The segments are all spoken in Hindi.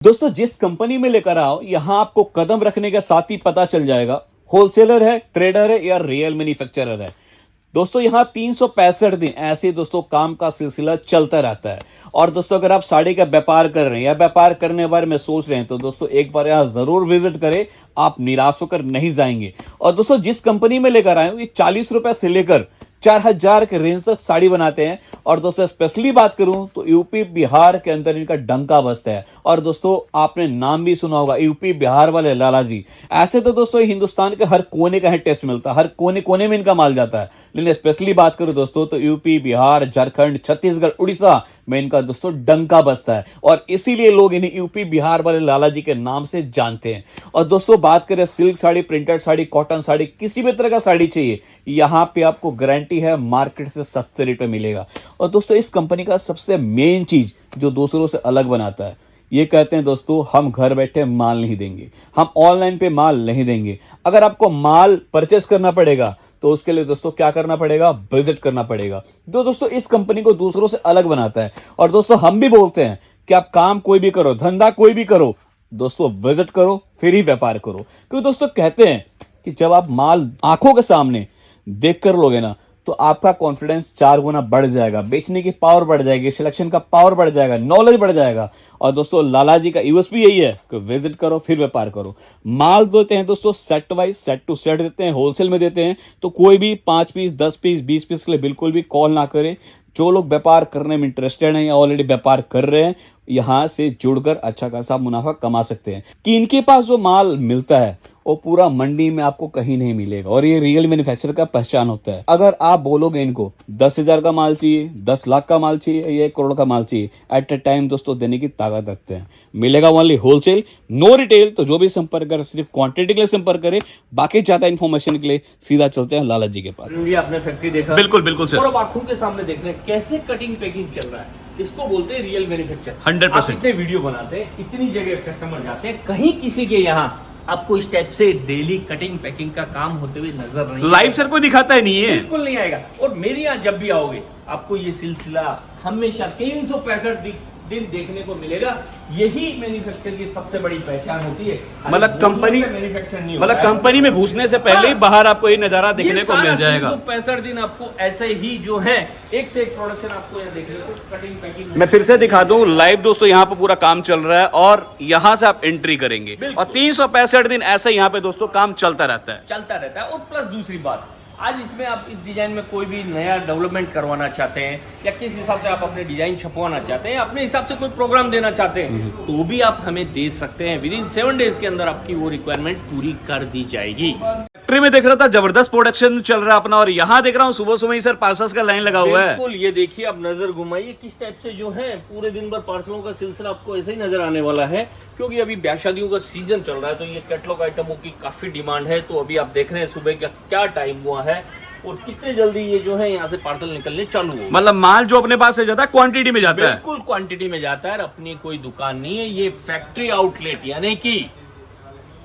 दोस्तों जिस कंपनी में लेकर आओ यहां आपको कदम रखने के साथ ही पता चल जाएगा होलसेलर है, ट्रेडर है या रियल मैन्युफैक्चरर है। दोस्तों यहां 365 दिन ऐसे दोस्तों काम का सिलसिला चलता रहता है। और दोस्तों अगर आप साड़ी का व्यापार कर रहे हैं या व्यापार करने के बारे में सोच रहे हैं तो दोस्तों एक बार यहां जरूर विजिट करें, आप निराश होकर नहीं जाएंगे। और दोस्तों जिस कंपनी में लेकर आए ये 40 रुपए से लेकर 4000 के रेंज तक साड़ी बनाते हैं। और दोस्तों स्पेशली बात करूं तो यूपी बिहार के अंदर इनका डंका बजता है। और दोस्तों आपने नाम भी सुना होगा यूपी बिहार वाले लाला जी। ऐसे तो दोस्तों हिंदुस्तान के हर कोने का टेस्ट मिलता है, हर कोने कोने में इनका माल जाता है। लेकिन स्पेशली बात करूं दोस्तों तो यूपी बिहार झारखंड छत्तीसगढ़ उड़ीसा में इनका दोस्तों डंका बजता है। और इसीलिए लोग इन्हें यूपी बिहार वाले लाला जी के नाम से जानते हैं। और दोस्तों बात करें silk sari, printed sari, cotton sari, किसी भी तरह का साड़ी चाहिए यहां पे आपको गारंटी है मार्केट से सस्ते रेट में मिलेगा। और दोस्तों इस कंपनी का सबसे मेन चीज जो दूसरों से अलग बनाता है, ये कहते हैं दोस्तों हम घर बैठे माल नहीं देंगे, हम ऑनलाइन पे माल नहीं देंगे। अगर आपको माल परचेस करना पड़ेगा तो उसके लिए दोस्तों क्या करना पड़ेगा, विजिट करना पड़ेगा। तो दोस्तों इस कंपनी को दूसरों से अलग बनाता है। और दोस्तों हम भी बोलते हैं कि आप काम कोई भी करो, धंधा कोई भी करो, दोस्तों विजिट करो फिर ही व्यापार करो। क्योंकि दोस्तों कहते हैं कि जब आप माल आंखों के सामने देख कर लोगे ना तो आपका कॉन्फिडेंस 4 गुना बढ़ जाएगा, बेचने की पावर बढ़ जाएगी, सिलेक्शन का पावर बढ़ जाएगा, नॉलेज बढ़ जाएगा। और दोस्तों लाला जी का यूएसपी यही है कि विजिट करो फिर व्यापार करो। माल देते हैं दोस्तों set wise, set to set देते हैं, होलसेल में देते हैं। तो कोई भी 5 पीस 10 पीस 20 पीस के लिए बिल्कुल भी कॉल ना करे। जो लोग व्यापार करने में इंटरेस्टेड हैं या ऑलरेडी व्यापार कर रहे हैं यहां से जुड़कर अच्छा खासा मुनाफा कमा सकते हैं। कि इनके पास जो माल मिलता है वो पूरा मंडी में आपको कहीं नहीं मिलेगा। और ये रियल मैन्युफैक्चरर का पहचान होता है। अगर आप बोलोगे इनको 10,000 का माल चाहिए, 10 लाख का माल चाहिए या 1 करोड़ का माल चाहिए, एट ए टाइम दोस्तों देने की ताकत रखते हैं। मिलेगा ओनली होलसेल, नो रिटेल। तो जो भी संपर्क कर सिर्फ क्वांटिटी के लिए संपर्क करें, बाकी ज्यादा इन्फॉर्मेशन के लिए सीधा चलते हैं लाला जी के पास। आपने फैक्ट्री देखा? बिल्कुल बिल्कुल सर। और अब आंखों के सामने देख रहे हैं कैसे कटिंग पैकिंग चल रहा है। इसको बोलते हैं रियल मैन्युफैक्चर। 100%। इतने वीडियो बनाते हैं, इतनी जगह कस्टमर जाते हैं, कहीं किसी के यहाँ आपको इस टाइप से डेली कटिंग पैकिंग का काम होते हुए नजर नहीं, लाइव सर कोई दिखाता ही नहीं है, बिल्कुल नहीं आएगा। और मेरे यहाँ जब भी आओगे आपको ये सिलसिला हमेशा 365 दिन देखने को मिलेगा। यही मैन्युफैक्चर की सबसे बड़ी पहचान होती है। मतलब कंपनी मैन्युफैक्चर नहीं, मतलब कंपनी में घुसने से पहले ही बाहर आपको ये नजारा देखने को मिल जाएगा। 365 दिन आपको ऐसे ही जो है एक से एक प्रोडक्शन आपको यहाँ देखने को कटिंग पैकिंग। मैं फिर से दिखा दूं लाइव दोस्तों, यहाँ पे पूरा काम चल रहा है और यहाँ से आप एंट्री करेंगे और 365 दिन ऐसे यहाँ पे दोस्तों काम चलता रहता है। और प्लस दूसरी बात, आज इसमें आप इस डिजाइन में कोई भी नया डेवलपमेंट करवाना चाहते हैं या किस हिसाब से आप अपने डिजाइन छपवाना चाहते हैं, अपने हिसाब से कोई प्रोग्राम देना चाहते हैं तो भी आप हमें दे सकते हैं। विदिन 7 डेज के अंदर आपकी वो रिक्वायरमेंट पूरी कर दी जाएगी। फैक्ट्री में देख रहा था जबरदस्त प्रोडक्शन चल रहा है अपना, और यहाँ देख रहा हूँ सुबह सुबह ही सर पार्सल्स का लाइन लगा हुआ है। बिल्कुल, ये देखिए आप नजर घुमाइए किस टाइप से जो है पूरे दिन भर पार्सलों का सिलसिला आपको ऐसे ही नजर आने वाला है। क्योंकि अभी ब्याह शादियों का सीजन चल रहा है तो ये कैटलॉग आइटमों की काफी डिमांड है। तो अभी आप देख रहे हैं सुबह का क्या टाइम हुआ है और कितने जल्दी ये जो है यहाँ से पार्सल निकलने चालू हो। मतलब माल जो अपने पास से जाता है क्वांटिटी में जाता है, बिल्कुल क्वांटिटी में जाता है। अपनी कोई दुकान नहीं है, ये फैक्ट्री आउटलेट यानी कि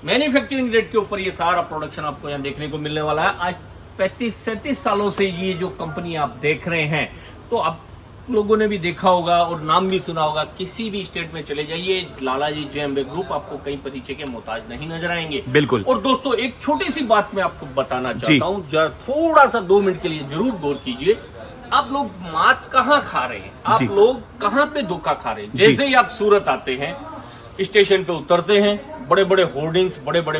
मैन्युफैक्चरिंग रेट के ऊपर ये सारा प्रोडक्शन आपको यहाँ देखने को मिलने वाला है। आज 35-37 सालों से ये जो कंपनी आप देख रहे हैं तो आप लोगों ने भी देखा होगा और नाम भी सुना होगा। किसी भी स्टेट में चले जाइए, लाला जी जेएमबी ग्रुप आपको कहीं परिचय के मोहताज नहीं नजर आएंगे। बिल्कुल। और दोस्तों एक छोटी सी बात मैं आपको बताना चाहता हूँ, जरा थोड़ा सा 2 मिनट के लिए जरूर गौर कीजिए। आप लोग मात कहाँ खा रहे हैं, आप लोग कहाँ पे धोखा खा रहे हैं। जैसे ही आप सूरत आते हैं, स्टेशन पे उतरते हैं, बड़े बड़े होर्डिंग्स, बड़े बड़े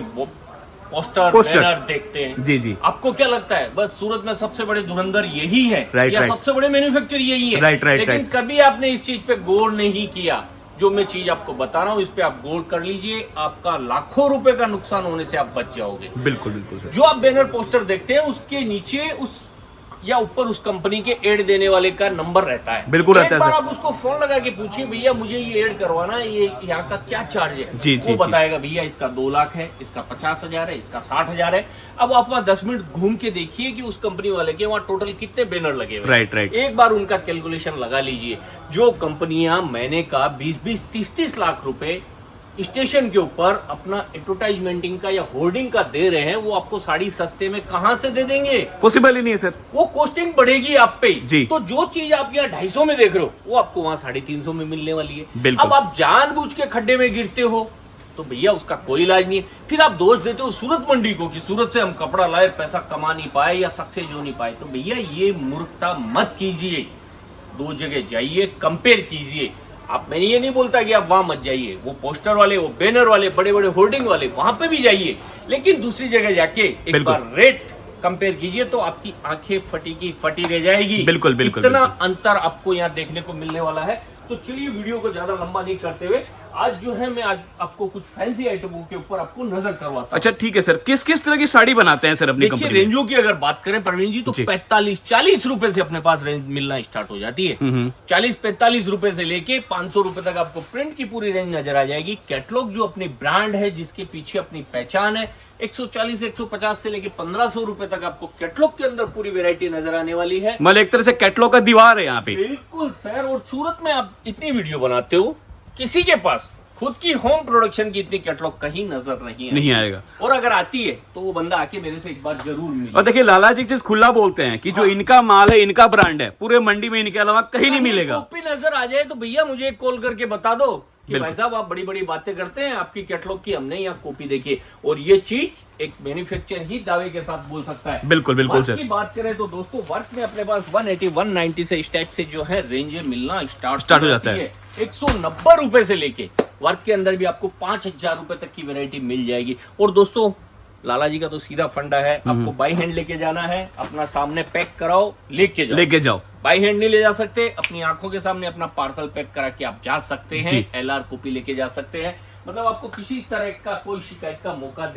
पोस्टर बैनर देखते हैं। जी जी। आपको क्या लगता है बस सूरत में सबसे बड़े धुरंधर यही है या सबसे बड़े मैन्युफैक्चर यही है? लेकिन कभी आपने इस चीज पे गौर नहीं किया। जो मैं चीज आपको बता रहा हूँ इस पे आप गौर कर लीजिए, आपका लाखों रुपए का नुकसान होने से आप बच जाओगे। बिल्कुल बिल्कुल सर। जो आप बैनर पोस्टर देखते हैं उसके नीचे उस या ऊपर उस कंपनी के एड देने वाले का नंबर रहता है। बिल्कुल रहता है। एक बार आप उसको फोन लगा के पूछिए, भैया मुझे ये एड करवाना है, ये यहाँ का क्या चार्ज है? जी, वो बताएगा भैया इसका 2 लाख है, इसका 50,000 है, इसका 60,000 है। अब आप वहाँ 10 मिनट घूम के देखिए कि उस कंपनी वाले के वहाँ टोटल कितने बैनर लगे हुए। राइट। एक बार उनका कैलकुलेशन लगा लीजिए। जो कंपनियां महीने का 20-20, 30-30 लाख रुपए स्टेशन के ऊपर अपना एडवर्टाइजमेंटिंग का या होर्डिंग का दे रहे हैं, वो आपको साड़ी सस्ते में कहां से दे देंगे? पॉसिबल ही नहीं है सर। वो कॉस्टिंग बढ़ेगी आप पे जी। तो जो चीज आप यहाँ 250 में देख रहे हो वो आपको वहां 350 में मिलने वाली है। बिल्कुल। अब आप जानबूझ के खड्डे में गिरते हो तो भैया उसका कोई इलाज नहीं है। फिर आप दोष देते हो सूरत मंडी को कि सूरत से हम कपड़ा लाए, पैसा कमा नहीं पाए या सक्सेस हो नहीं पाए। तो भैया ये मूर्खता मत कीजिए, दो जगह जाइए, कंपेयर कीजिए। आप, मैंने ये नहीं बोलता कि आप वहां मत जाइए, वो पोस्टर वाले, वो बैनर वाले, बड़े बड़े होर्डिंग वाले, वहां पे भी जाइए, लेकिन दूसरी जगह जाके एक बार रेट कंपेयर कीजिए तो आपकी आंखें फटी की फटी रह जाएगी। बिल्कुल बिल्कुल। इतना अंतर आपको यहाँ देखने को मिलने वाला है। तो चलिए वीडियो को ज्यादा लंबा नहीं करते हुए आज जो है मैं आज आपको कुछ फैंसी आइटमों के ऊपर आपको नजर करवाता हूं। अच्छा ठीक है सर, किस किस तरह की साड़ी बनाते हैं सर अपनी देखिए कंपनी में? रेंजों की अगर बात करें प्रवीण जी तो 45-40 रुपए से अपने पास रेंज मिलना स्टार्ट हो जाती है। 40-45 रुपए से लेके 500 रुपए तक आपको प्रिंट की पूरी रेंज नजर आ जाएगी। कैटलॉग जो अपनी ब्रांड है, जिसके पीछे अपनी पहचान है, 140-150 से लेके 1500 रुपए तक आपको कैटलॉग के अंदर पूरी वेरायटी नजर आने वाली है। मतलब एक तरह से कैटलॉग का दीवार है यहाँ पे। बिल्कुल सर। और सूरत में आप इतनी वीडियो बनाते हो, किसी के पास खुद की होम प्रोडक्शन की इतनी कैटलॉग कहीं नजर नहीं आएगा। और अगर आती है तो वो बंदा आके मेरे से एक बार जरूर मिले। और देखिए लाला जी एक चीज खुला बोलते हैं कि जो इनका माल है, इनका ब्रांड है, पूरे मंडी में इनके अलावा कहीं नहीं मिलेगा। कॉपी नजर आ जाए तो भैया मुझे एक कॉल करके बता दो कि भाई साहब आप बड़ी बड़ी बातें करते हैं, आपकी कैटलॉग की हमने यहाँ कॉपी देखी और ये चीज एक मैन्युफैक्चरर ही दावे के साथ बोल सकता है। बिल्कुल बिल्कुल सर। की बात करें तो दोस्तों वर्क में अपने पास 180-190 से इस टाइप से जो है रेंज मिलना स्टार्ट हो जाता है। 190 रुपए से लेके वर्क के अंदर भी आपको 5000 रुपए तक की वैरायटी मिल जाएगी। और दोस्तों लाला जी का तो सीधा फंडा है, आपको बाई हैंड लेके जाना है, अपना सामने पैक कराओ, लेके जाओ। बाई हैंड नहीं ले जा सकते, अपनी आंखों के सामने अपना पार्सल पैक करा के आप जा सकते हैं, LR कॉपी लेके जा सकते हैं। मतलब आपको किसी तरह का कोई शिकायत का मौका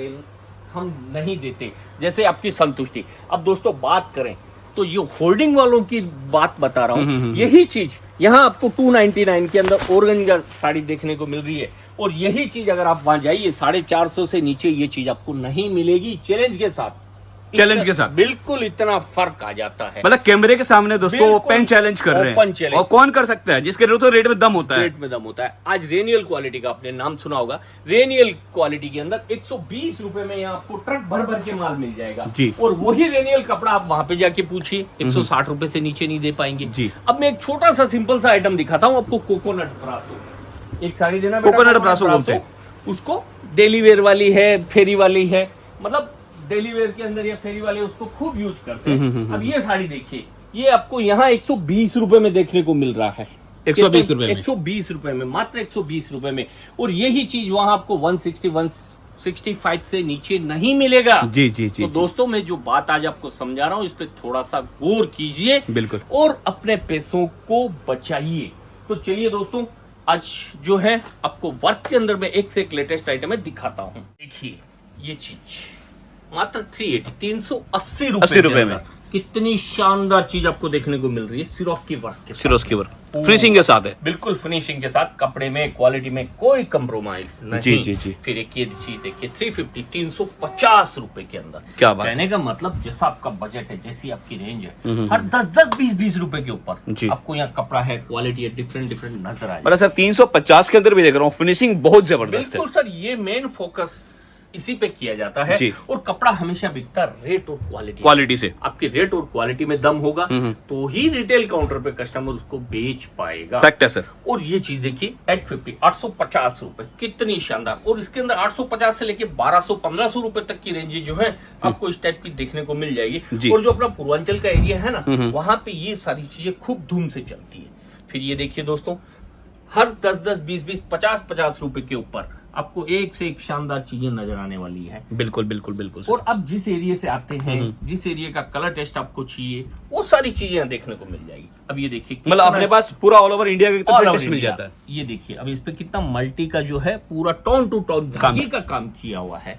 हम नहीं देते, जैसे आपकी संतुष्टि। अब दोस्तों बात करें तो ये होल्डिंग वालों की बात बता रहा हूँ, यही चीज यहाँ आपको 299 के अंदर ऑर्गेन्जा साड़ी देखने को मिल रही है। और यही चीज अगर आप वहां जाइए 450 से नीचे ये चीज आपको नहीं मिलेगी। चैलेंज के साथ बिल्कुल इतना फर्क आ जाता है। मतलब कैमरे के सामने दोस्तों ओपन चैलेंज कर रहे हैं। और कौन कर सकता है? जिसके तो रेट में दम होता है। आज रेनियल क्वालिटी का आपने नाम सुना होगा, रेनियल क्वालिटी के अंदर 120 रुपए में यहाँ आपको ट्रक भर भर के माल मिल जाएगा जी। और वही रेनियल कपड़ा आप वहां पे जाके पूछिए 160 रुपए से नीचे नहीं दे पाएंगे जी। अब मैं एक छोटा सा सिंपल सा आइटम दिखाता हूँ आपको। कोकोनट ब्रासो एक साड़ी देना, कोकोनट ब्रासो बोलते हैं उसको। डेली वेयर वाली है, फेरी वाली है, मतलब डेली वेयर के अंदर या फेरी वाले उसको खूब यूज करते हैं। अब ये साड़ी देखिए, ये आपको यहाँ 120 रुपए में देखने को मिल रहा है। 120 रुपए में, 120 रुपए में, मात्र 120 रुपए में। और यही चीज वहां आपको 160-165 से नीचे नहीं मिलेगा। जी जी जी। तो दोस्तों मैं जो बात आज आपको समझा रहा हूँ इस पे थोड़ा सा गौर कीजिए बिल्कुल, और अपने पैसों को बचाइए। तो चलिए दोस्तों आज जो है आपको वर्क के अंदर में एक से एक लेटेस्ट आइटम है दिखाता हूँ। देखिए ये चीज मात्र 380 रुपए में कितनी शानदार चीज आपको देखने को मिल रही है। सिरोस्की वर्क फिनिशिंग के साथ है, बिल्कुल फिनिशिंग के साथ, कपड़े में क्वालिटी में कोई कंप्रोमाइज नहीं। जी जी जी। फिर एक ये चीज देखिए 350 रुपए के अंदर। क्या बात कहने का मतलब जैसा आपका बजट है, जैसी आपकी रेंज है, हर 10-20 रुपए के ऊपर आपको यहाँ कपड़ा है, क्वालिटी है, डिफरेंट नजर आए। मतलब सर 350 के अंदर भी देख रहा हूँ, फिनिशिंग बहुत जबरदस्त है। बिल्कुल सर, ये मेन फोकस इसी पे किया जाता है। और कपड़ा हमेशा बिकता रेट और क्वालिटी से। आपके रेट और क्वालिटी में दम होगा तो ही रिटेल काउंटर पे कस्टमर उसको बेच पाएगा। फैक्ट है सर। और ये चीज देखिए 850 रुपए, कितनी शानदार। और इसके अंदर 850 से लेके 1200-1500 रुपए तक की रेंज जो है आपको इस टाइप की देखने को मिल जाएगी। और जो अपना पूर्वांचल का एरिया है ना, वहां पे ये सारी चीजें खूब धूम से चलती है। फिर ये देखिए दोस्तों, हर 10-10, 20-20, 50-50 रुपए के ऊपर आपको एक से एक शानदार चीजें नजर आने वाली है। बिल्कुल बिल्कुल बिल्कुल। और अब जिस एरिया से आते हैं, जिस एरिया का कलर टेस्ट आपको चाहिए, वो सारी चीजें यहाँ देखने को मिल जाएगी। अब ये देखिए, मतलब अपने पास पूरा ऑल ओवर इंडिया का टेस्ट मिल जाता है। ये देखिए अब इस पे कितना मल्टी का जो है पूरा टॉन टू टॉन धागे का काम किया हुआ है।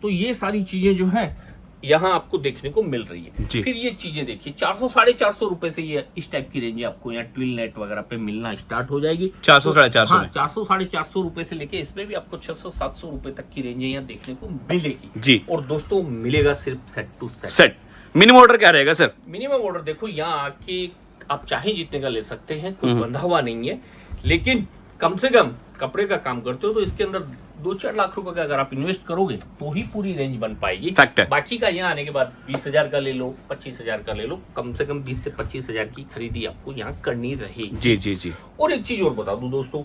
तो ये सारी चीजें जो है यहाँ आपको देखने को मिल रही है। फिर ये चीजें देखिए 400-450 रुपए से ये इस टाइप की रेंज आपको यहाँ ट्विल नेट वगैरह पे मिलना स्टार्ट हो जाएगी। 400-450 में 400-450 रुपए से लेके इसमें भी आपको 600-700 रुपए तक की रेंज यहाँ देखने को मिलेगी जी। और दोस्तों मिलेगा सिर्फ set to set. Minimum order क्या रहेगा सर? मिनिमम ऑर्डर देखो यहाँ आके आप चाहे जितने का ले सकते हैं, कोई बंधा हुआ नहीं है, लेकिन कम से कम कपड़े का काम करते हो तो इसके अंदर 2-4 लाख रुपए का अगर आप इन्वेस्ट करोगे तो ही पूरी रेंज बन पाएगी। फैक्ट है। बाकी का यहाँ आने के बाद 20,000 का ले लो, 25,000 का ले लो, कम से कम 20 से 25,000 की खरीदी आपको यहाँ करनी रहेगी। जी जी जी और एक चीज और बता दूं दोस्तों,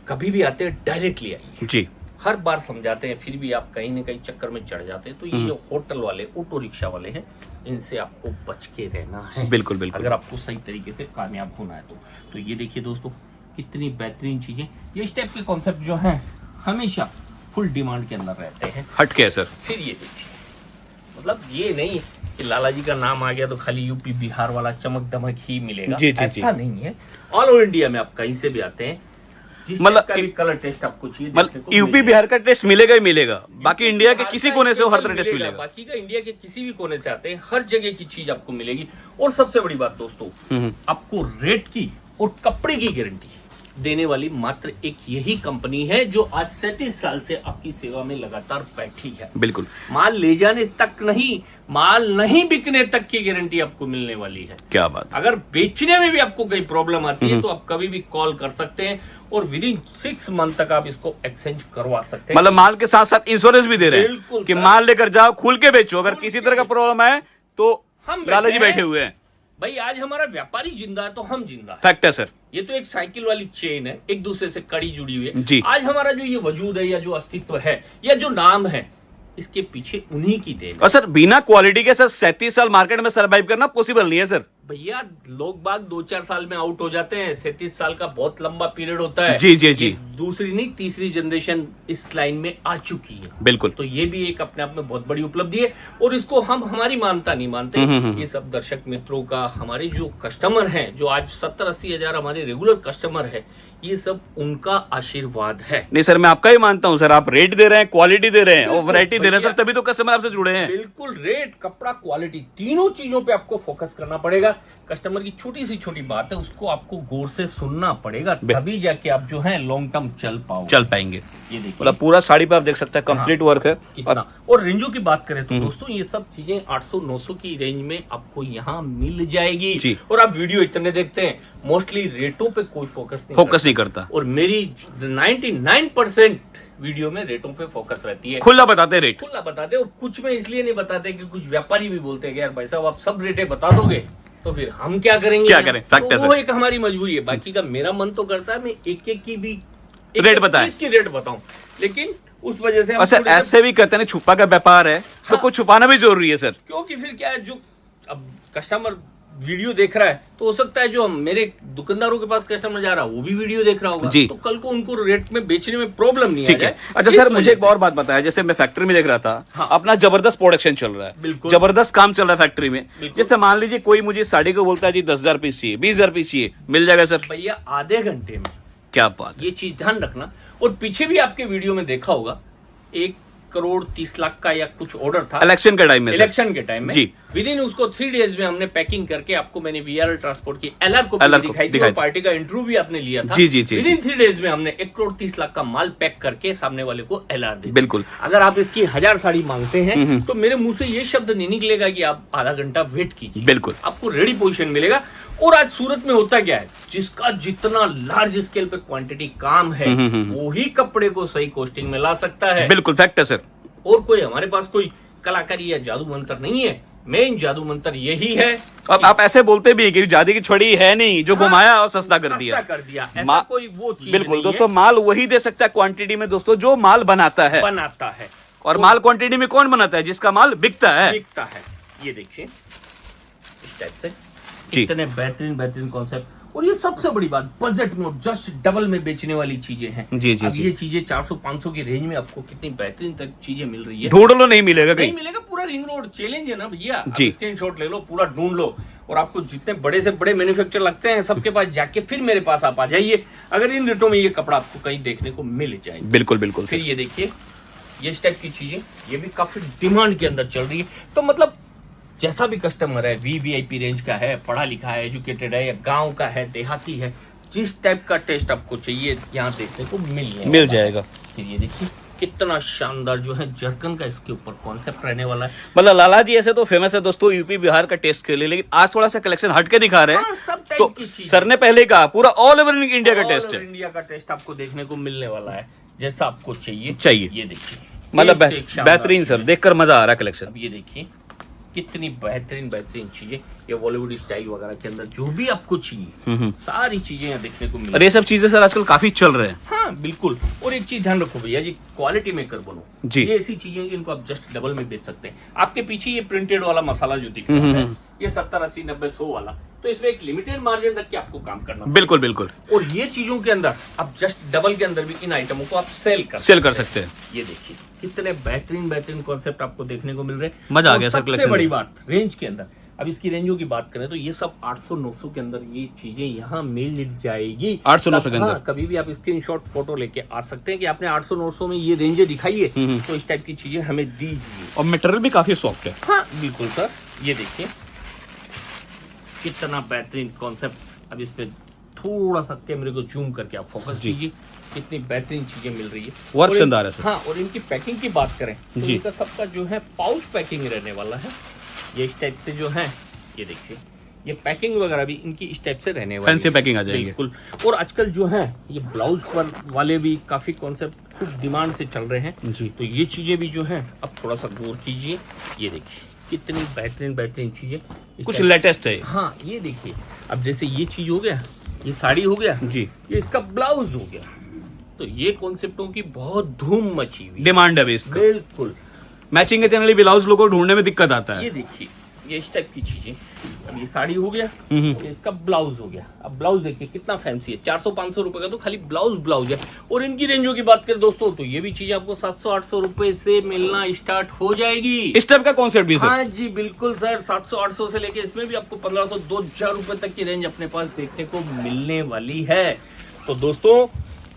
कभी भी आते हैं डायरेक्टली आइए। जी हर बार समझाते हैं फिर भी आप कहीं न कहीं चक्कर में चढ़ जाते हैं। तो ये जो होटल वाले, ऑटो रिक्शा वाले हैं, इनसे आपको बच के रहना है। बिल्कुल बिल्कुल। अगर आपको सही तरीके से कामयाब होना है तो ये देखिए दोस्तों, कितनी बेहतरीन चीजें। ये इस टाइप के कॉन्सेप्ट जो हैं हमेशा फुल डिमांड के अंदर रहते हैं। हट के है सर। फिर ये देखिए, मतलब ये नहीं कि लाला जी का नाम आ गया तो खाली यूपी बिहार वाला चमक दमक ही मिलेगा। जी, जी, ऐसा नहीं है। ऑल ओवर इंडिया में आप कहीं से भी आते हैं, जिस मतलब का भी कलर टेस्ट आपको चाहिए, मतलब यूपी बिहार का टेस्ट मिलेगा ही मिलेगा, बाकी इंडिया के किसी कोने से हर तरह टेस्ट मिलेगा। बाकी का इंडिया के किसी भी कोने से आते हैं, हर जगह की चीज आपको मिलेगी। और सबसे बड़ी बात दोस्तों, आपको रेट की और कपड़े की गारंटी देने वाली मात्र एक यही कंपनी है जो आज 37 साल से आपकी सेवा में लगातार बैठी है। बिल्कुल। माल ले जाने तक नहीं, माल नहीं बिकने तक की गारंटी आपको मिलने वाली है। क्या बात। अगर बेचने में भी आपको कोई प्रॉब्लम आती है तो आप कभी भी कॉल कर सकते हैं और विद इन 6 मंथ तक आप इसको एक्सचेंज करवा सकते हैं। मतलब माल के साथ साथ इंश्योरेंस भी दे रहे हैं बिल्कुल कि सर। माल लेकर जाओ, खुल के बेचो, अगर किसी तरह का प्रॉब्लम है तो हम लाला जी बैठे बैठे हुए हैं। भाई आज हमारा व्यापारी जिंदा है तो हम जिंदा है। फैक्ट है सर। ये तो एक साइकिल वाली चेन है, एक दूसरे से कड़ी जुड़ी हुई है। जी। आज हमारा जो ये वजूद है या जो अस्तित्व है या जो नाम है, इसके पीछे उन्हीं की देन है। और सर बिना क्वालिटी के सर 37 साल मार्केट में सर्वाइव करना पॉसिबल नहीं है सर। भैया लोग बाग 2-4 साल में आउट हो जाते हैं, 37 साल का बहुत लंबा पीरियड होता है। जी जी जी। ये दूसरी नहीं तीसरी जनरेशन इस लाइन में आ चुकी है। बिल्कुल। तो ये भी एक अपने आप में बहुत बड़ी उपलब्धि है और इसको हम हमारी मानता नहीं मानते। ये सब दर्शक मित्रों का, हमारे जो कस्टमर हैं, जो आज 70-80 हजार हमारे रेगुलर कस्टमर है, ये सब उनका आशीर्वाद है। नहीं सर, मैं आपका ही मानता हूं सर। आप रेट दे रहे हैं, क्वालिटी दे रहे हैं और वैरायटी दे रहे हैं सर, तभी तो कस्टमर आपसे जुड़े हैं। बिल्कुल, रेट, कपड़ा, क्वालिटी, तीनों चीजों पे आपको फोकस करना पड़ेगा। कस्टमर की छोटी सी छोटी बात है, उसको आपको गौर से सुनना पड़ेगा, तभी जाके आप जो है लॉन्ग टर्म चल पाएंगे। ये देखिए, मतलब पूरा साड़ी पे आप देख सकते हैं, कंप्लीट वर्क है कितना। और रेंजों की बात करें तो दोस्तों ये सब चीजें 800-900 की रेंज में आपको यहाँ मिल जाएगी जी। और आप वीडियो इतने देखते हैं, मोस्टली रेटों पे कोई फोकस नहीं करता। और मेरी 99% वीडियो में रेटों पे फोकस रहती है। खुला बताते रेट, खुला बताते। और कुछ में इसलिए नहीं बताते कि कुछ व्यापारी भी बोलते हैं कि यार भाई साहब आप सब रेटें बता दोगे तो फिर हम क्या करेंगे, क्या करें। तो वो एक हमारी मजबूरी है। बाकी का मेरा मन तो करता है मैं एक की भी रेट बताएं, इसकी रेट बताऊं, लेकिन उस वजह से हम सर ऐसे भी कहते हैं छुपा का व्यापार है, तो कुछ छुपाना भी जरूरी है सर। क्योंकि फिर क्या है, जो अब कस्टमर वीडियो देख रहा है तो हो सकता है जो मेरे दुकानदारों के पास कस्टमर जा रहा है वो भी वीडियो देख रहा होगा जी। तो कल को उनको रेट में बेचने में प्रॉब्लम नहीं ठीक है। अच्छा सर, मुझे एक और बात बताया, जैसे मैं फैक्ट्री में देख रहा था, हाँ। अपना जबरदस्त प्रोडक्शन चल रहा है, बिल्कुल। जबरदस्त काम चल रहा है फैक्ट्री में। जैसे मान लीजिए कोई मुझे साड़ी को बोलता है जी 10,000 पीस चाहिए, 20,000 पीस चाहिए, मिल जाएगा सर? भैया आधे घंटे में। क्या बात। ये चीज ध्यान रखना। और पीछे भी आपके वीडियो में देखा होगा 1,30,00,000 का या कुछ ऑर्डर था इलेक्शन के टाइम में, इलेक्शन के टाइम में जी। विद इन उसको 3 डेज में हमने पैकिंग करके आपको मैंने वीआरएल ट्रांसपोर्ट की एलआर को LR दिखाई थी दिखाई और पार्टी का इंटरव्यू भी आपने लिया था। जी, जी, जी, विद इन 3 डेज में हमने 1,30,00,000 का माल पैक करके सामने वाले को एलआर दी। बिल्कुल। अगर आप इसकी 1000 साड़ी मांगते हैं तो मेरे मुंह से ये शब्द नहीं निकलेगा कि आप आधा घंटा वेट कीजिए, बिल्कुल आपको रेडी पोजीशन मिलेगा। और आज सूरत में होता क्या है, जिसका जितना लार्ज स्केल पे क्वांटिटी काम है वो ही कपड़े को सही कॉस्टिंग में ला सकता है। बिल्कुल फैक्ट है सर। और कोई हमारे पास कोई कलाकारी या जादू मंत्र नहीं है, मेन जादू मंत्र यही है। अब आप ऐसे बोलते भी कि जादू की छड़ी है नहीं जो घुमाया और सस्ता कर दिया। ऐसा कोई वो चीज बिल्कुल नहीं दोस्तों, माल वही दे सकता है क्वांटिटी में दोस्तों जो माल बनाता है। और माल क्वांटिटी में कौन बनाता है? जिसका माल बिकता है। ये देखिए इस टाइप से जी। इतने बेहतरीन कॉन्सेप्ट। और ये सबसे बड़ी बात, बजट में जस्ट डबल में बेचने वाली चीजें हैं। जी जी अब जी। ये चीजें 400-500 की रेंज में आपको कितनी बेहतरीन तक चीजें मिल रही है। ढूंढ लो, नहीं मिलेगा नहीं कहीं। मिलेगा। पूरा रिंग रोड चैलेंज है ना भैया, जी। स्क्रीनशॉट ले लो, पूरा ढूंढ लो और आपको जितने बड़े से बड़े मैन्युफैक्चर लगते हैं सबके पास जाके फिर मेरे पास आप आ जाइए, अगर इन रेटों में ये कपड़ा आपको कहीं देखने को मिल जाए। बिल्कुल बिल्कुल। फिर ये देखिए, ये इस टाइप की चीजें ये भी काफी डिमांड के अंदर चल रही है। तो मतलब जैसा भी कस्टमर है, वीवीआईपी रेंज का है, पढ़ा लिखा है, एजुकेटेड है, या गांव का है, देहाती है, जिस टाइप का टेस्ट आपको चाहिए यहाँ देखने को मिल जाएगा। फिर ये देखिए कितना शानदार जो है जरकन का इसके ऊपर कॉन्सेप्ट रहने वाला है। मतलब लाला जी ऐसे तो फेमस है दोस्तों यूपी बिहार का टेस्ट के लिए, लेकिन आज थोड़ा सा कलेक्शन हटके दिखा रहे हैं। सब टाइप तो की चीज़ सर ने पहले कहा पूरा ऑल ओवर इंडिया का टेस्ट है। इंडिया का टेस्ट आपको देखने को मिलने वाला है, जैसा आपको चाहिए। ये देखिए, मतलब एक से एक शानदार बेहतरीन सर, चीज़ें। देखकर मजा आ रहा है कलेक्शन। अब ये देखिए कितनी बेहतरीन बेहतरीन चीजें, ये बॉलीवुड स्टाइल वगैरह के अंदर जो भी आपको चाहिए सारी चीजें यहाँ देखने को और मिलेगी। ये सब चीजें सर आजकल काफी चल रहे हैं। हाँ बिल्कुल। और एक चीज ध्यान रखो भैया जी, क्वालिटी मेकर बनो जी। ये ऐसी चीजें इनको आप जस्ट डबल में बेच सकते हैं। आपके पीछे ये प्रिंटेड वाला मसाला जो दिख रहा है, ये 70, 80, 90, 100 वाला, तो इसमें एक लिमिटेड मार्जिन रख के आपको काम करना पड़ेगा। बिल्कुल बिल्कुल। और ये चीजों के अंदर आप जस्ट डबल के अंदर भी इन आइटमों को आप सेल कर सकते हैं। ये देखिए कितने बेहतरीन बेहतरीन कॉन्सेप्ट आपको देखने को मिल रहे हैं। मजा आ और गया सर सबसे कलेक्शन बड़ी में। बात रेंज के अंदर, अब इसकी रेंजों की बात करें तो ये सब 800-900 के अंदर ये चीजें यहाँ मिल जाएगी। 800-900 के अंदर। हाँ, कभी भी आप स्क्रीनशॉट फोटो लेके आ सकते हैं कि आपने 800-900 में ये रेंजें दिखाई है, तो इस टाइप की चीजें हमें दीजिए। और मटेरियल भी काफी सॉफ्ट है। हाँ बिल्कुल सर, ये देखिए कितना बेहतरीन कॉन्सेप्ट। अब इस पे थोड़ा सा कैमरे को जूम करके आप फोकस कीजिए, कितनी बेहतरीन चीजें मिल रही है। वर्क और शानदार है सर। हाँ, और इनकी पैकिंग की बात करें तो जी। इनका सबका जो है पाउच पैकिंग रहने वाला है। ये इस टाइप से जो है, ये देखिए ये पैकिंग वगैरह भी इनकी इस टाइप से रहने वाली फैंसी है। पैकिंग आ जाएगी। बिल्कुल। और आजकल जो है ये ब्लाउज पर वाले भी काफी कॉन्सेप्ट खूब डिमांड से चल रहे हैं जी। तो ये चीजें भी जो है अब थोड़ा सा गौर कीजिए। ये देखिए कितनी बेहतरीन बेहतरीन चीजें इस कुछ टाइप- लेटेस्ट है। हाँ ये देखिए, अब जैसे ये चीज हो गया, ये साड़ी हो गया जी। ये इसका ब्लाउज हो गया, तो ये कॉन्सेप्टों की बहुत धूम मची हुई है। डिमांड है इसका। बिल्कुल। मैचिंग के जनरली ब्लाउज लोगों को ढूंढने में दिक्कत आता है। ये देखिए ये इस टाइप की चीजें, अब ये साड़ी हो गया, ये इसका ब्लाउज हो गया। अब ब्लाउज देखिए कितना फैंसी है, 400-500 रुपए का तो खाली ब्लाउज है। और इनकी रेंजों की बात करें दोस्तों तो ये भी चीज आपको 700-800 रुपए से मिलना स्टार्ट हो जाएगी। इस टाइप का कॉन्सेप्ट भी सर। हाँ जी बिल्कुल सर, 700-800 से लेके इसमें भी आपको 1500-2000 रुपए तक की रेंज अपने पास देखने को मिलने वाली है। तो दोस्तों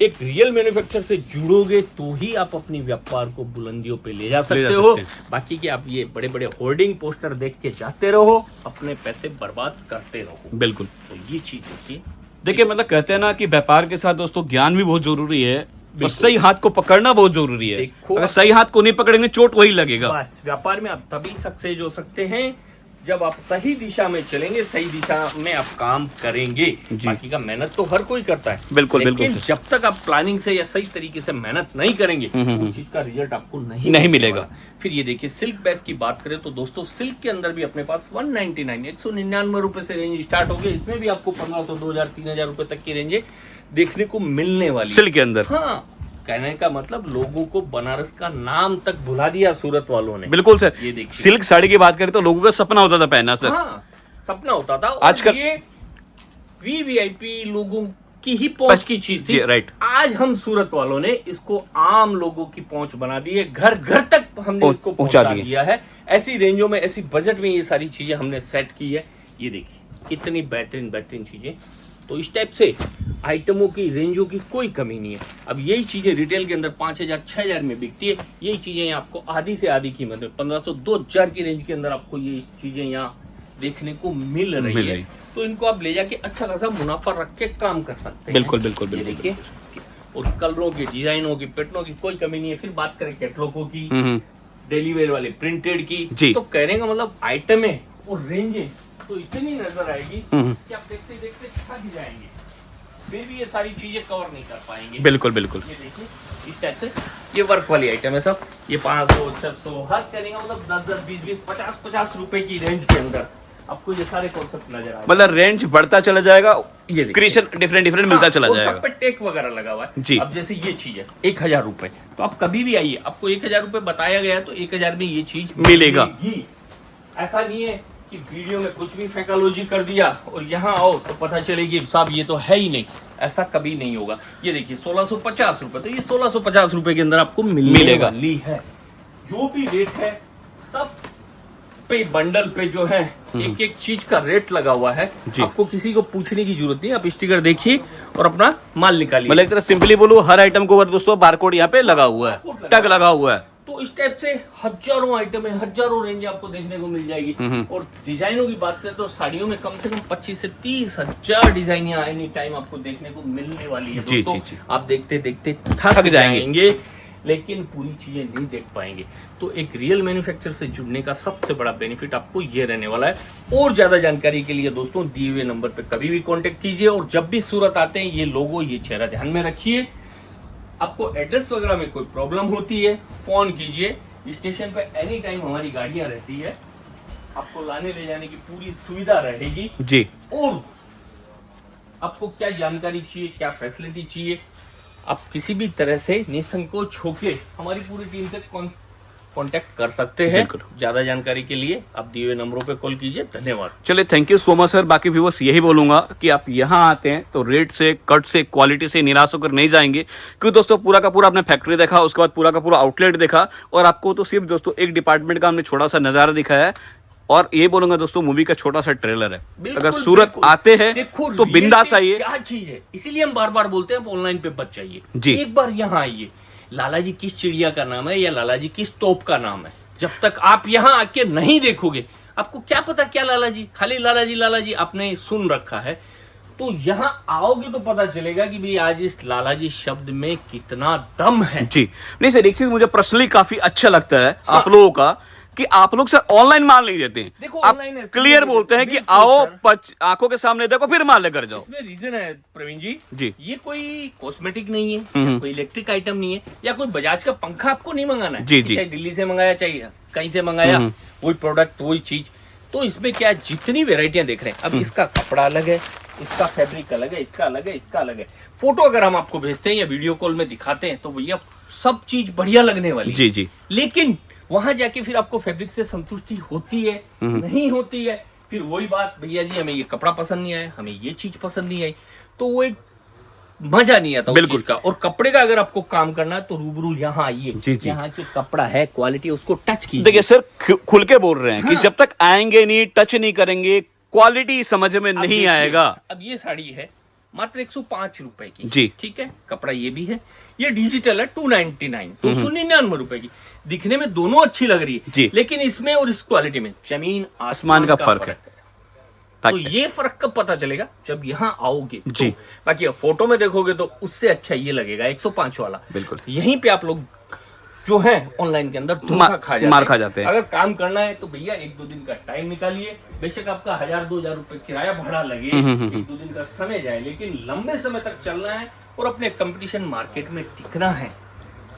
एक रियल मैन्युफैक्चर से जुड़ोगे तो ही आप अपनी व्यापार को बुलंदियों पे ले जा सकते हो। बाकी कि आप ये बड़े बड़े होर्डिंग पोस्टर देख के जाते रहो, अपने पैसे बर्बाद करते रहो। बिल्कुल। तो ये चीज देखिए। देखिए मतलब कहते हैं ना कि व्यापार के साथ दोस्तों ज्ञान भी बहुत जरूरी है और सही हाथ को पकड़ना बहुत जरूरी है। देखो, अगर सही हाथ को नहीं पकड़ेंगे चोट वही लगेगा। बस व्यापार में आप तभी सक्सेस हो सकते हैं जब आप सही दिशा में चलेंगे, सही दिशा में आप काम करेंगे। बाकी का मेहनत तो हर कोई करता है, बिल्कुल लेकिन बिल्कुल। जब तक आप प्लानिंग से या सही तरीके से मेहनत नहीं करेंगे उस चीज का रिजल्ट आपको नहीं मिलेगा। फिर ये देखिए सिल्क बेस की बात करें तो दोस्तों सिल्क के अंदर भी अपने पास 199 रुपए से रेंज स्टार्ट हो गई। इसमें भी आपको 1500, 2000, 3000 रुपए तक की रेंज देखने को मिलने वाली है। सिल्क के अंदर। हाँ, कहने का मतलब लोगों को बनारस का नाम तक भुला दिया सूरत वालों ने। बिल्कुल सर। ये देखिए सिल्क साड़ी की बात करें तो लोगों का सपना होता था पहनना सर। हाँ, सपना होता था। आजकल ये वीवीआईपी लोगों की ही पहुंच की चीज थी। राइट। आज हम सूरत वालों ने इसको आम लोगों की पहुंच बना दी है, घर घर तक हमने इसको पहुंचा दिया है। ऐसी रेंजों में, ऐसी बजट में ये सारी चीजें हमने सेट की है। ये देखिए कितनी बेहतरीन बेहतरीन चीजें। तो इस टाइप से आइटमों की रेंजों की कोई कमी नहीं है। अब यही चीजें रिटेल के अंदर 5000, 6000 में बिकती है, यही चीजें आपको आधी से आधी कीमत में 1500, 2000 की रेंज के अंदर आपको ये चीजें यहाँ देखने को मिल रही है। तो इनको आप ले जाके अच्छा खासा मुनाफा रख के काम कर सकते हैं। बिल्कुल बिल्कुल ये बिल्कुल। देखिए, और कलरों की, डिजाइनों की, पैटर्नों की कोई कमी नहीं है। फिर बात करें कैटलॉगों की, डेली वेयर वाले प्रिंटेड की, जी। तो कहने का मतलब आइटमें और रेंजें तो इतनी नजर आएगी कि आप देखते देखते थक जाएंगे, फिर भी ये सारी चीजें कवर नहीं कर पाएंगे। बिल्कुल बिल्कुल। ये देखिए इस टाइप से ये वर्क वाली आइटम है सब। ये 500, 600 हर करेंगे मतलब 10-10, 20-20, 50-50 रुपए की रेंज के अंदर आपको ये सारे कॉन्सेप्ट नजर आएंगे। मतलब रेंज बढ़ता चला जाएगा, ये देखिए। क्रिएशन डिफरेंट मिलता चला और सब जाएगा। पे टेक वगैरह लगा हुआ है जी। अब जैसे ये चीज है 1000 रुपए, तो आप कभी भी आइए, आपको 1000 रुपए बताया गया तो 1000 में ये चीज मिलेगा। ऐसा नहीं है कि वीडियो में कुछ भी फैकोलॉजी कर दिया और यहाँ आओ तो पता चलेगी साहब ये तो है ही नहीं, ऐसा कभी नहीं होगा। ये देखिए 1650 रुपए, तो ये 1650 रुपए के अंदर आपको मिलेगा वाली है। जो भी रेट है सब पे बंडल पे जो है एक एक चीज का रेट लगा हुआ है। आपको किसी को पूछने की जरूरत नहीं, आप स्टिकर देखिए और अपना माल निकालिए। मतलब एक तरह सिंपली बोलूं हर आइटम को दोस्तों बारकोड यहाँ पे लगा हुआ है, टैग लगा हुआ है। तो इस टाइप से हजारों आइटम है, हजारों रेंज आपको देखने को मिल जाएगी। और डिजाइनों की बात करें तो साड़ियों में कम से कम 25 से 30 हजार डिजाइन एनी टाइम आपको देखने को मिलने वाली है। जी, दोस्तों जी। आप देखते देखते थक जाएंगे, लेकिन पूरी चीजें नहीं देख पाएंगे। तो एक रियल मैन्युफैक्चरर से जुड़ने का सबसे बड़ा बेनिफिट आपको ये रहने वाला है। और ज्यादा जानकारी के लिए दोस्तों दिए हुए नंबर पे कभी भी कांटेक्ट कीजिए, और जब भी सूरत आते हैं ये लोगो ये चेहरा ध्यान में रखिए। आपको एड्रेस वगैरह में कोई प्रॉब्लम होती है फोन कीजिए, स्टेशन पे एनी टाइम हमारी गाड़ियां रहती है, आपको लाने ले जाने की पूरी सुविधा रहेगी जी। और आपको क्या जानकारी चाहिए, क्या फैसिलिटी चाहिए, आप किसी भी तरह से निसंकोच होके हमारी पूरी टीम से कांटेक्ट कर सकते हैं। ज्यादा जानकारी के लिए आप दिए हुए नंबरों पे कॉल कीजिए। धन्यवाद। चलिए, thank you so much sir. बाकी व्यूअर्स यही बोलूंगा कि आप यहाँ आते हैं तो रेट से, कट से, क्वालिटी से निराश होकर नहीं जाएंगे, क्योंकि दोस्तों पूरा का पूरा आपने फैक्ट्री देखा, उसके बाद पूरा का पूरा आउटलेट देखा, और आपको तो सिर्फ दोस्तों एक डिपार्टमेंट का हमने छोटा सा नजारा दिखाया है। और ये बोलूंगा दोस्तों मूवी का छोटा सा ट्रेलर है। अगर सूरत आते हैं तो बिंदास आइए। क्या चीज है, इसीलिए हम बार बार बोलते हैं आप ऑनलाइन पे मत जाइए जी। एक बार यहाँ आइए। लाला जी किस चिड़िया का नाम है या लाला जी किस तोप का नाम है, जब तक आप यहाँ आके नहीं देखोगे आपको क्या पता क्या लाला जी, खाली लाला जी आपने सुन रखा है। तो यहाँ आओगे तो पता चलेगा कि भाई आज इस लाला जी शब्द में कितना दम है। जी नहीं सर, एक चीज मुझे पर्सनली काफी अच्छा लगता है आप लोगों का कि आप लोग सर ऑनलाइन माल नहीं देते। देखो, आप क्लियर बोलते हैं कि आओ आंखों के सामने देखो फिर माल लेकर जाओ। इसमें रीजन है प्रवीण जी, जी ये कोई कॉस्मेटिक नहीं है, कोई इलेक्ट्रिक आइटम नहीं है, या कोई बजाज का पंखा आपको नहीं मंगाना है। जी जी। चाहे दिल्ली से मंगाया चाहिए कहीं से मंगाया, वही प्रोडक्ट वही चीज। तो इसमें क्या जितनी वेराइटियां देख रहे हैं, अब इसका कपड़ा अलग है, इसका फैब्रिक अलग है, इसका अलग है, इसका अलग है। फोटो अगर हम आपको भेजते हैं या वीडियो कॉल में दिखाते हैं तो भैया सब चीज बढ़िया लगने वाली जी जी। लेकिन वहां जाके फिर आपको फैब्रिक से संतुष्टि होती है नहीं होती है, फिर वही बात, भैया जी हमें ये कपड़ा पसंद नहीं आया, हमें ये चीज पसंद नहीं आई, तो वो एक मजा नहीं आता बिल्कुल का। और कपड़े का अगर आपको काम करना है तो रूबरू यहाँ आइए, यहाँ के कपड़ा है, क्वालिटी उसको टच कीजिए। देखिए सर, खुल के बोल रहे हैं कि जब तक आएंगे नहीं, टच नहीं करेंगे, क्वालिटी समझ में नहीं आएगा। अब ये साड़ी है मात्र 105 रुपए की जी, ठीक है, कपड़ा ये भी है, ये डिजिटल है 299 299 रुपए की। दिखने में दोनों अच्छी लग रही है जी, लेकिन इसमें और इस क्वालिटी में जमीन आसमान का फर्क है। तो ये फर्क कब पता चलेगा, जब यहाँ आओगे जी। तो बाकी फोटो में देखोगे तो उससे अच्छा ये लगेगा 105 वाला। बिल्कुल, यहीं पे आप लोग जो है ऑनलाइन के अंदर मार खा जाते हैं। अगर काम करना है तो भैया 1-2 दिन का टाइम निकालिए, बेशक आपका 1000-2000 रुपए किराया भाड़ा लगे, 1-2 दिन का समय जाए, लेकिन लंबे समय तक चलना है और अपने कंपटीशन मार्केट में टिकना है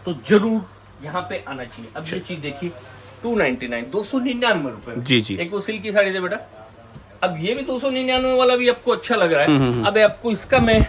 तो जरूर यहाँ पे आना चाहिए। अब ये चीज देखिए 299 299 रुपए जी जी। एक वो सिल्क की साड़ी दे बेटा। अब ये भी 299 वाला भी आपको अच्छा लग रहा है। अब आपको इसका मैं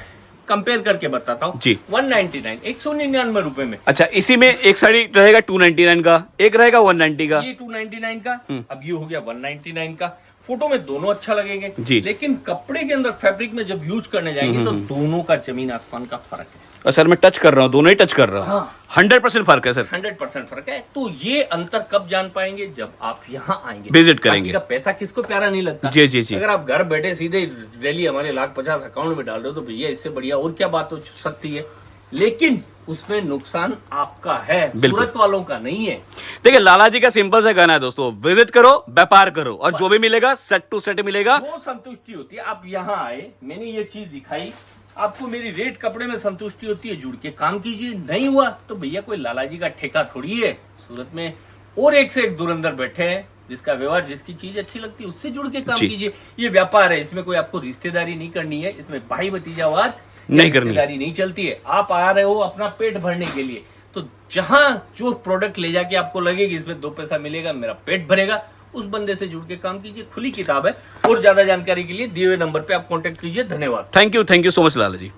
कंपेयर करके बताता हूँ जी। 199 199 रुपए में। अच्छा, इसी में एक साड़ी रहेगा 299 का, एक रहेगा 190 का। ये 299 का, अब ये हो गया 199 का। फोटो में दोनों अच्छा लगेंगे जी, लेकिन कपड़े के अंदर फैब्रिक में जब यूज करने जाएंगे तो दोनों का जमीन आसमान का फर्क है। और सर मैं टच कर रहा हूँ, दोनों ही टच कर रहा हूँ। हाँ। 100% फर्क है सर, 100% फर्क है। तो ये अंतर कब जान पाएंगे, जब आप यहाँ आएंगे, विजिट करेंगे। का पैसा किसको प्यारा नहीं लगता। जी जी जी। अगर आप घर बैठे सीधे डेली हमारे 1,50,000 अकाउंट में डाल रहे हो तो भैया इससे बढ़िया और क्या बात हो सकती है, लेकिन उसमें नुकसान आपका है, सूरत वालों का नहीं है। देखिए लाला जी का सिंपल सा कहना है दोस्तों, विजिट करो, व्यापार करो, और जो भी मिलेगा सेट टू सेट मिलेगा, वो संतुष्टि होती है। आप यहाँ आए, मैंने ये चीज दिखाई, आपको मेरी रेट कपड़े में संतुष्टि होती है, जुड़ के काम कीजिए। नहीं हुआ तो भैया कोई लाला जी का ठेका थोड़ी है, सूरत में और एक से एक धुरंधर बैठे हैं, जिसका व्यवहार जिसकी चीज अच्छी लगती है उससे जुड़ के काम कीजिए। ये व्यापार है, इसमें कोई आपको रिश्तेदारी नहीं करनी है, इसमें भाई भतीजावाद नहीं करनी, नहीं चलती है। आप आ रहे हो अपना पेट भरने के लिए, तो जहां जो प्रोडक्ट ले जाके आपको लगेगी इसमें 2 पैसा मिलेगा, मेरा पेट भरेगा, उस बंदे से जुड़ के काम कीजिए। खुली किताब है। और ज्यादा जानकारी के लिए दिए हुए नंबर पे आप कांटेक्ट कीजिए। धन्यवाद। Thank you so much Lala ji.